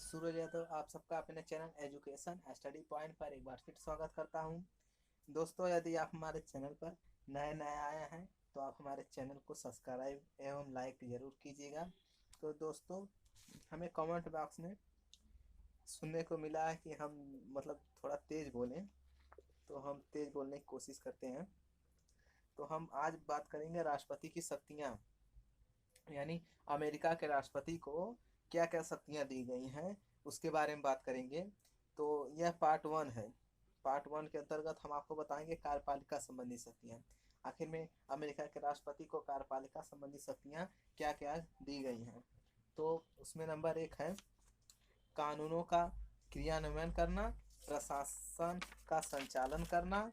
सूरज यादव आप सबका अपने चैनल एजुकेशन स्टडी पॉइंट पर एक बार फिर स्वागत करता हूं। दोस्तों, यदि आप हमारे चैनल पर नए नए आए हैं तो आप हमारे चैनल को सब्सक्राइब एवं लाइक जरूर कीजिएगा। तो दोस्तों, हमें कमेंट बॉक्स में सुनने को मिला है कि हम थोड़ा तेज बोलें, तो हम तेज बोलने की कोशिश करते हैं। तो हम आज बात करेंगे राष्ट्रपति की शक्तियाँ, यानी अमेरिका के राष्ट्रपति को क्या क्या शक्तियां दी गई हैं उसके बारे में बात करेंगे। तो यह पार्ट वन है। पार्ट वन के अंतर्गत हम आपको बताएंगे कार्यपालिका संबंधी शक्तियां। आखिर में अमेरिका के राष्ट्रपति को कार्यपालिका संबंधी शक्तियां क्या क्या दी गई हैं। तो उसमें नंबर एक है कानूनों का क्रियान्वयन करना, प्रशासन का संचालन करना,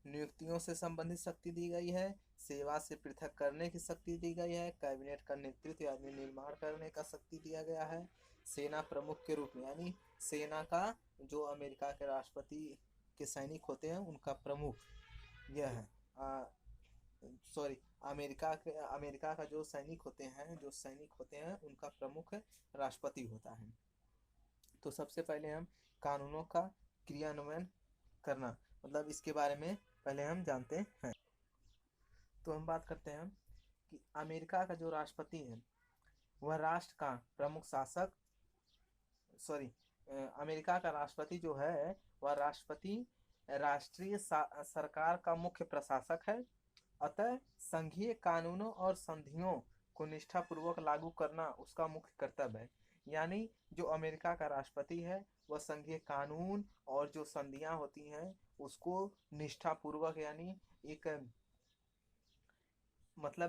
नियुक्तियों से संबंधित शक्ति दी गई है, सेवा से पृथक करने की शक्ति दी गई है, कैबिनेट का नेतृत्व या निर्माण करने का शक्ति दिया गया है, सेना प्रमुख के रूप में यानी सेना का जो अमेरिका के राष्ट्रपति के सैनिक होते हैं उनका प्रमुख यह है। सॉरी, अमेरिका का जो सैनिक होते हैं उनका प्रमुख राष्ट्रपति होता है। तो सबसे पहले हम कानूनों का क्रियान्वयन करना इसके बारे में पहले हम जानते हैं। तो हम बात करते हैं कि अमेरिका का जो राष्ट्रपति है वह राष्ट्र का प्रमुख शासक सॉरी अमेरिका का राष्ट्रपति जो है वह राष्ट्रपति राष्ट्रीय सरकार का मुख्य प्रशासक है। अतः संघीय कानूनों और संधियों को निष्ठापूर्वक लागू करना उसका मुख्य कर्तव्य है। यानी जो अमेरिका का राष्ट्रपति है वह संघीय कानून और जो संधियां होती हैं उसको निष्ठापूर्वक यानी एक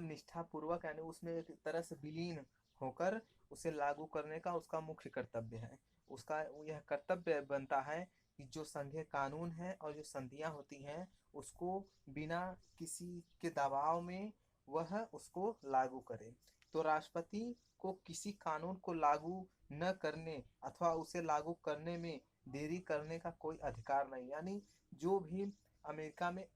निष्ठापूर्वक यानी उसमें एक तरह से विलीन होकर उसे लागू करने का उसका मुख्य कर्तव्य है। उसका यह कर्तव्य बनता है कि जो संघीय कानून है और जो संधियां होती हैं उसको बिना किसी के दबाव में वह उसको लागू करे। तो राष्ट्रपति को किसी कानून को लागू न करने अथवा उसे लागू करने में देरी करने का कोई अधिकार नहीं। यानी जो भी अमेरिका में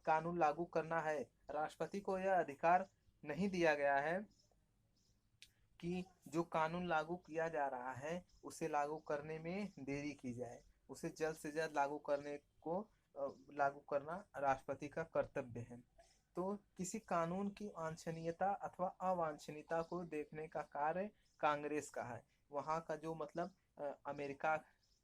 कानून लागू करना है, राष्ट्रपति को यह अधिकार नहीं दिया गया है कि जो कानून लागू किया जा रहा है उसे लागू करने में देरी की जाए। उसे जल्द से जल्द लागू करना राष्ट्रपति का कर्तव्य है। तो किसी कानून की वांछनीयता अथवा अवांछनीयता को देखने का कार्य कांग्रेस का है। वहाँ का जो अमेरिका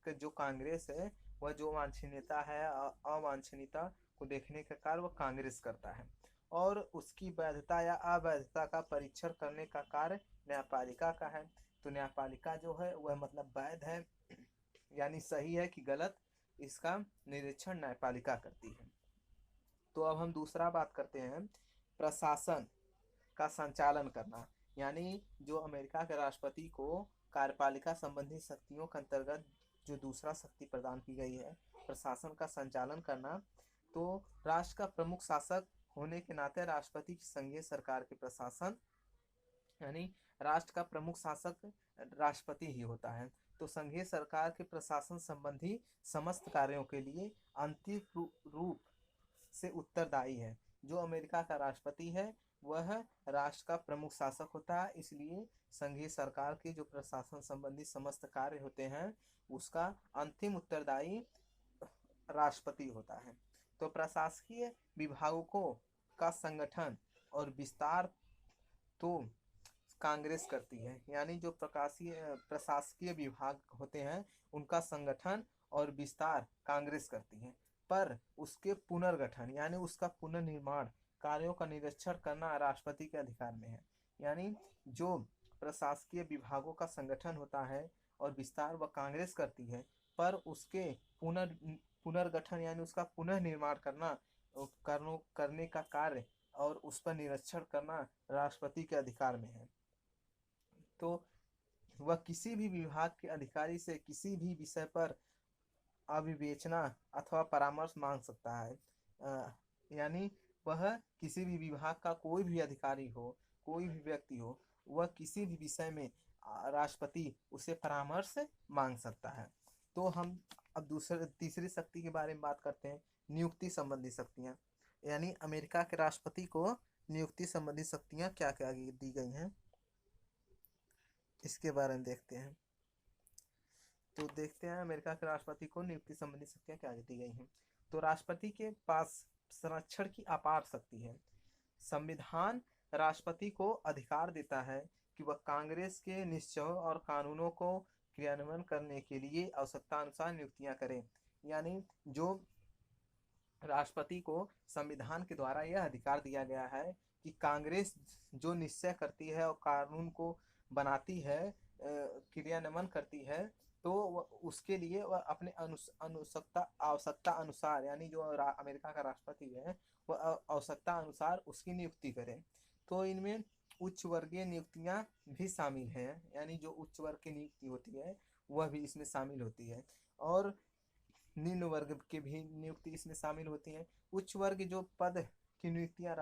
का जो कांग्रेस है वह जो वांछनीयता है अवांछनीयता को देखने का कार्य वह कांग्रेस करता है। और उसकी वैधता या अवैधता का परीक्षण करने का कार्य न्यायपालिका का है। तो न्यायपालिका जो है वह वैध है यानी सही है कि गलत, इसका निरीक्षण न्यायपालिका करती है। तो अब हम दूसरा बात करते हैं प्रशासन का संचालन करना। यानी जो अमेरिका के राष्ट्रपति को कार्यपालिका संबंधी शक्तियों के अंतर्गत जो दूसरा शक्ति प्रदान की गई है प्रशासन का संचालन करना। तो राष्ट्र का प्रमुख शासक होने के नाते राष्ट्रपति की संघीय सरकार के प्रशासन यानी राष्ट्र का प्रमुख शासक राष्ट्रपति ही होता है। तो संघीय सरकार के प्रशासन संबंधी समस्त कार्यों के लिए अंतिम रूप से उत्तरदायी है। जो अमेरिका का राष्ट्रपति है वह राष्ट्र का प्रमुख शासक होता है, इसलिए संघीय सरकार के जो प्रशासन संबंधी समस्त कार्य होते हैं उसका अंतिम उत्तरदायी राष्ट्रपति होता है। तो प्रशासकीय विभागों का संगठन और विस्तार तो कांग्रेस करती है। यानी जो प्रशासकीय विभाग होते हैं उनका संगठन और विस्तार कांग्रेस करती है, पर उसके पुनर्गठन यानी उसका पुनर्निर्माण कार्यों का निरीक्षण करना राष्ट्रपति के अधिकार में है। यानी जो प्रशासकीय विभागों का संगठन होता है और विस्तार वह कांग्रेस करती है, पर उसके पुनर्गठन यानी उसका पुनर्निर्माण करने का कार्य और उस पर निरीक्षण करना राष्ट्रपति के अधिकार में है। तो वह किसी भी विभाग के अधिकारी से किसी भी विषय पर अविवेचना अथवा परामर्श मांग सकता है। यानी वह किसी भी विभाग का कोई भी अधिकारी हो, कोई भी व्यक्ति हो, वह किसी भी विषय में राष्ट्रपति उसे परामर्श मांग सकता है। तो हम अब तीसरी शक्ति के बारे में बात करते हैं, नियुक्ति संबंधी शक्तियाँ। यानी अमेरिका के राष्ट्रपति को नियुक्ति संबंधी शक्तियाँ क्या क्या दी गई हैं इसके बारे में देखते हैं। तो देखते हैं अमेरिका के राष्ट्रपति को नियुक्ति संबंधी शक्तियां क्या दी गई हैं। तो राष्ट्रपति के पास संरक्षण की अपार शक्ति है। संविधान राष्ट्रपति को अधिकार देता है कि वह कांग्रेस के निश्चयों और कानूनों को क्रियान्वयन करने के लिए आवश्यकता अनुसार नियुक्तियां करें। यानी जो राष्ट्रपति को संविधान के द्वारा यह अधिकार दिया गया है कि कांग्रेस जो निश्चय करती है और कानून को बनाती है, क्रियान्वयन करती है, तो उसके लिए वह अपने आवश्यकता अनुसार, यानी जो अमेरिका का राष्ट्रपति है वह आवश्यकता अनुसार उसकी नियुक्ति करे। तो इनमें उच्च वर्गीय नियुक्तियां भी शामिल हैं, यानी जो उच्च वर्ग की नियुक्ति होती है वह भी इसमें शामिल होती है, और निम्न वर्ग के भी नियुक्ति इसमें शामिल होती है। उच्च वर्ग जो पद की नियुक्तियां